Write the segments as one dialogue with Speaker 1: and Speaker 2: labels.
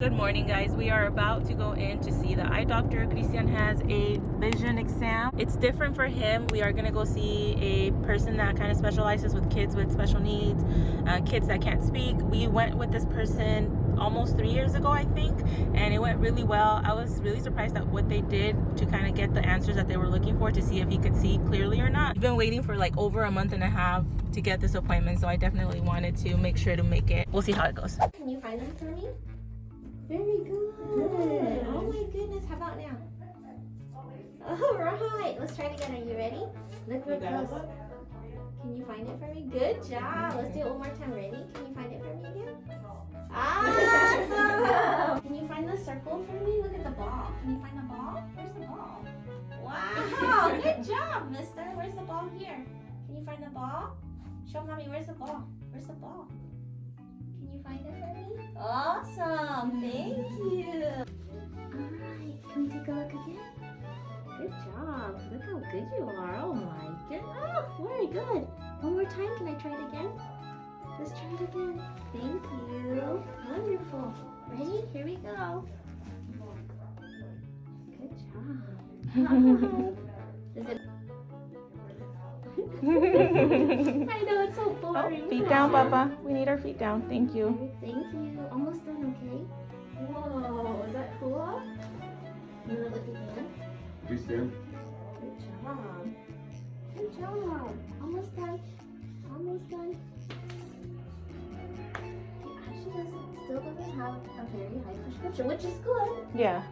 Speaker 1: Good morning, guys. We are about to go in to see the eye doctor. Christian has a vision exam. It's different for him. We are gonna go see a person that kind of specializes with kids with special needs, kids that can't speak. We went with this person almost 3 years ago, I think, and it went really well. I was really surprised at what they did to kind of get the answers that they were looking for to see if he could see clearly or not. We've been waiting for like over a month and a half to get this appointment, so I definitely wanted to make sure to make it. We'll see how it goes.
Speaker 2: Can you find them for me? Very good. Oh my goodness. How about now? All right. Let's try it again. Are you ready? Look real close. Can you find it for me? Good job. Let's do it one more time. Ready? Can you find it for me again? Awesome. Can you find the circle for me? Look at the ball. Can you find the ball? Where's the ball? Wow. Good job, mister. Where's the ball here? Can you find the ball? Show mommy. Where's the ball? Where's the ball? Can you find it for me? Awesome. Thank you. Alright, can we take a look again? Good job. Look how good you are. Oh my goodness. Oh, very good. One more time. Can I try it again? Let's try it again. Thank you. Wonderful. Ready? Here we go. Good job. Is it I know it's so boring.
Speaker 1: Oh, feet down, Papa. We need our feet down. Thank you.
Speaker 2: Thank you. Almost done, okay? Whoa, is that cool? You want to look again?
Speaker 3: Christian.
Speaker 2: Good job. Good job. Almost done. Almost done. It actually still doesn't have a very high prescription, which is good.
Speaker 1: Yeah.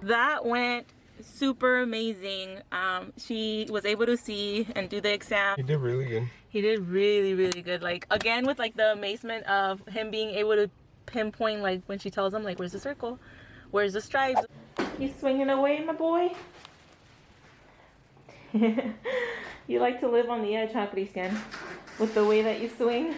Speaker 1: That went super amazing. She was able to see and do the exam.
Speaker 3: He did really good.
Speaker 1: He did really good. Like, again, with like the amazement of him being able to pinpoint, like when she tells him like, where's the circle, where's the stripes. He's swinging away, my boy. You like to live on the edge, huh, Christian, with the way that you swing.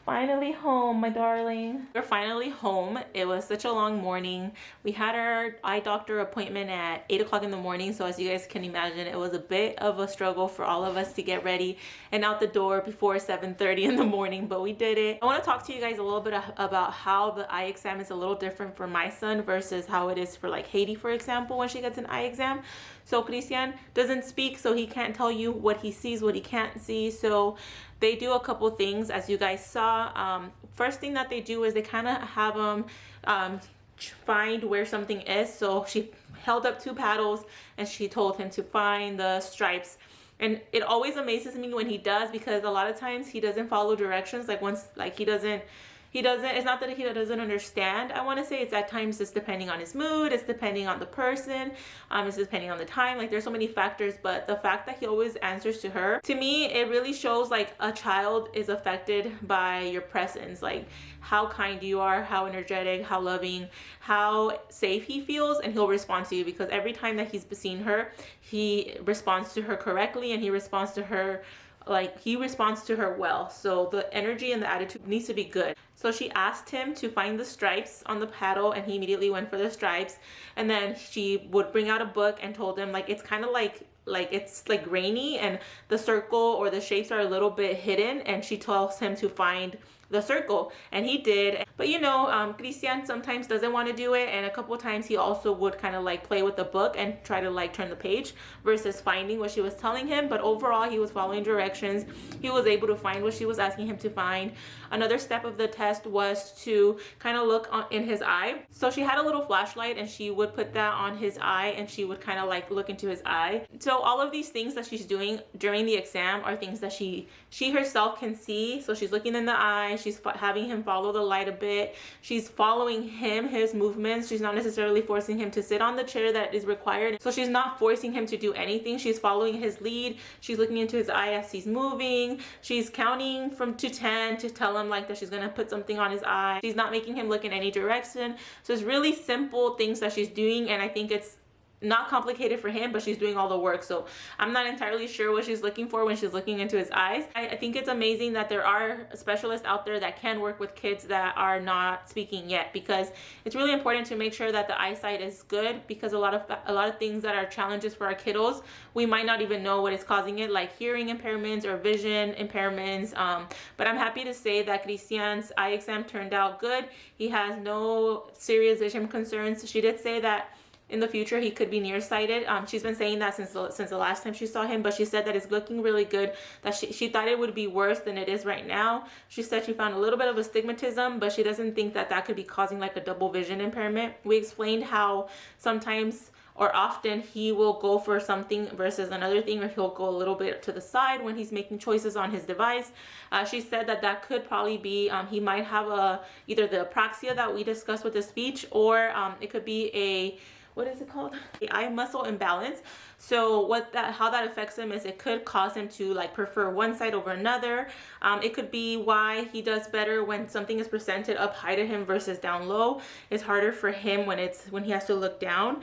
Speaker 1: Finally home, my darling. We're finally home. It was such a long morning. We had our eye doctor appointment at 8 o'clock in the morning, so as you guys can imagine, it was a bit of a struggle for all of us to get ready and out the door before 7:30 in the morning, but we did it. I want to talk to you guys a little bit about how the eye exam is a little different for my son versus how it is for like Haiti, for example, when she gets an eye exam. So Christian doesn't speak, so he can't tell you what he sees, what he can't see. So they do a couple things, as you guys saw. First thing that they do is they kind of have them find where something is. So she held up 2 paddles and she told him to find the stripes. And it always amazes me when he does, because a lot of times he doesn't follow directions. Like once, like he doesn't, it's not that he doesn't understand. I want to say it's at times it's depending on his mood, it's depending on the person, it's depending on the time. Like there's so many factors, but the fact that he always answers to her, to me, it really shows like a child is affected by your presence, like how kind you are, how energetic, how loving, how safe he feels, and he'll respond to you, because every time that he's seen her, he responds to her correctly, and he responds to her well. So the energy and the attitude needs to be good. So she asked him to find the stripes on the paddle, and he immediately went for the stripes. And then she would bring out a book and told him like it's kind of like it's like grainy and the circle or the shapes are a little bit hidden, and she tells him to find the circle, and he did. But you know, Christian sometimes doesn't want to do it, and a couple of times he also would kind of like play with the book and try to like turn the page versus finding what she was telling him. But overall, he was following directions. He was able to find what she was asking him to find. Another step of the test was to kind of look in his eye. So she had a little flashlight and she would put that on his eye, and she would kind of like look into his eye. So all of these things that she's doing during the exam are things that she herself can see. So she's looking in the eye, she's having him follow the light a bit, she's following his movements. She's not necessarily forcing him to sit on the chair that is required. So she's not forcing him to do anything. She's following his lead. She's looking into his eye as he's moving. She's counting from to 10 to tell him like that she's gonna put something on his eye. She's not making him look in any direction. So it's really simple things that she's doing, and I think it's not complicated for him, but she's doing all the work. So I'm not entirely sure what she's looking for when she's looking into his eyes. I think it's amazing that there are specialists out there that can work with kids that are not speaking yet, because it's really important to make sure that the eyesight is good, because a lot of things that are challenges for our kiddos, we might not even know what is causing it, like hearing impairments or vision impairments. But I'm happy to say that Christian's eye exam turned out good. He has no serious vision concerns. She did say that in the future he could be nearsighted. She's been saying that since the last time she saw him, but she said that it's looking really good, that she thought it would be worse than it is right now. She said she found a little bit of astigmatism, but she doesn't think that that could be causing like a double vision impairment. We explained how sometimes or often he will go for something versus another thing, or he'll go a little bit to the side when he's making choices on his device. She said that that could probably be, he might have either the apraxia that we discussed with the speech, or it could be what is it called? The eye muscle imbalance. So how that affects him is it could cause him to like prefer one side over another. It could be why he does better when something is presented up high to him versus down low. It's harder for him when he has to look down.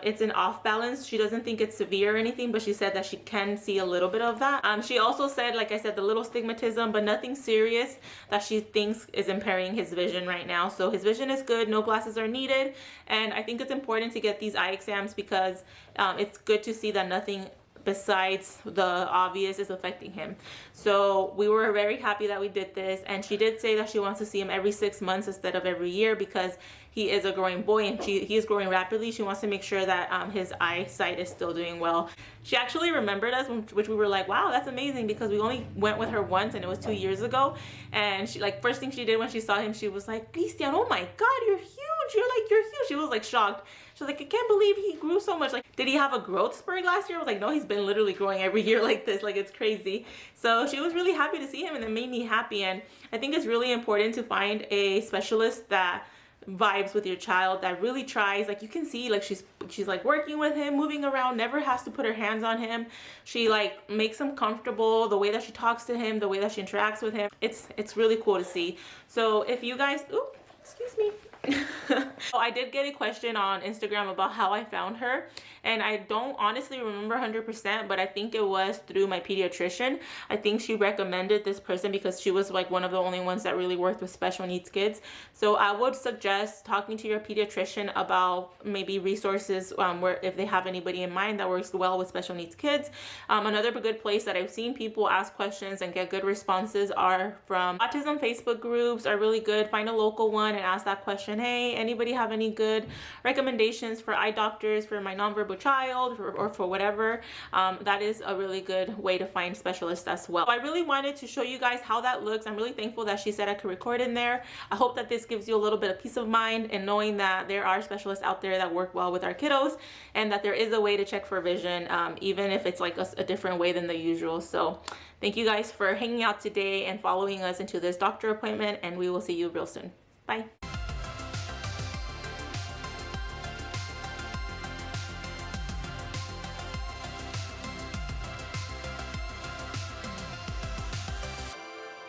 Speaker 1: It's an off balance. She doesn't think it's severe or anything, but she said that she can see a little bit of that. She also said, like I said, the little stigmatism, but nothing serious that she thinks is impairing his vision right now. So his vision is good, no glasses are needed. And I think it's important to get these eye exams because it's good to see that nothing besides the obvious is affecting him. So we were very happy that we did this, and she did say that she wants to see him every 6 months instead of every year, because he is a growing boy and he is growing rapidly. She wants to make sure that his eyesight is still doing well. She actually remembered us, which we were like, wow, that's amazing, because we only went with her once and it was 2 years ago. And she, like, first thing she did when she saw him, she was like, Christian, oh my God, you're huge. You're huge. She was like shocked. She was like, I can't believe he grew so much. Like, did he have a growth spurt last year? I was like, no, he's been literally growing every year like this. Like, it's crazy. So she was really happy to see him, and it made me happy. And I think it's really important to find a specialist that vibes with your child, that really tries. Like, you can see, like, she's like working with him, moving around, never has to put her hands on him. She like makes him comfortable, the way that she talks to him, the way that she interacts with him. It's really cool to see. So if you guys, excuse me. So I did get a question on Instagram about how I found her, and I don't honestly remember 100%, but I think it was through my pediatrician. I think she recommended this person because she was like one of the only ones that really worked with special needs kids. So I would suggest talking to your pediatrician about maybe resources where if they have anybody in mind that works well with special needs kids. Another good place that I've seen people ask questions and get good responses are from autism Facebook groups are really good. Find a local one and ask that question. Hey, anybody have any good recommendations for eye doctors for my nonverbal child or for whatever? That is a really good way to find specialists as well. So I really wanted to show you guys how that looks. I'm really thankful that she said I could record in there. I hope that this gives you a little bit of peace of mind in knowing that there are specialists out there that work well with our kiddos, and that there is a way to check for vision, even if it's like a different way than the usual. So thank you guys for hanging out today and following us into this doctor appointment, and we will see you real soon. Bye.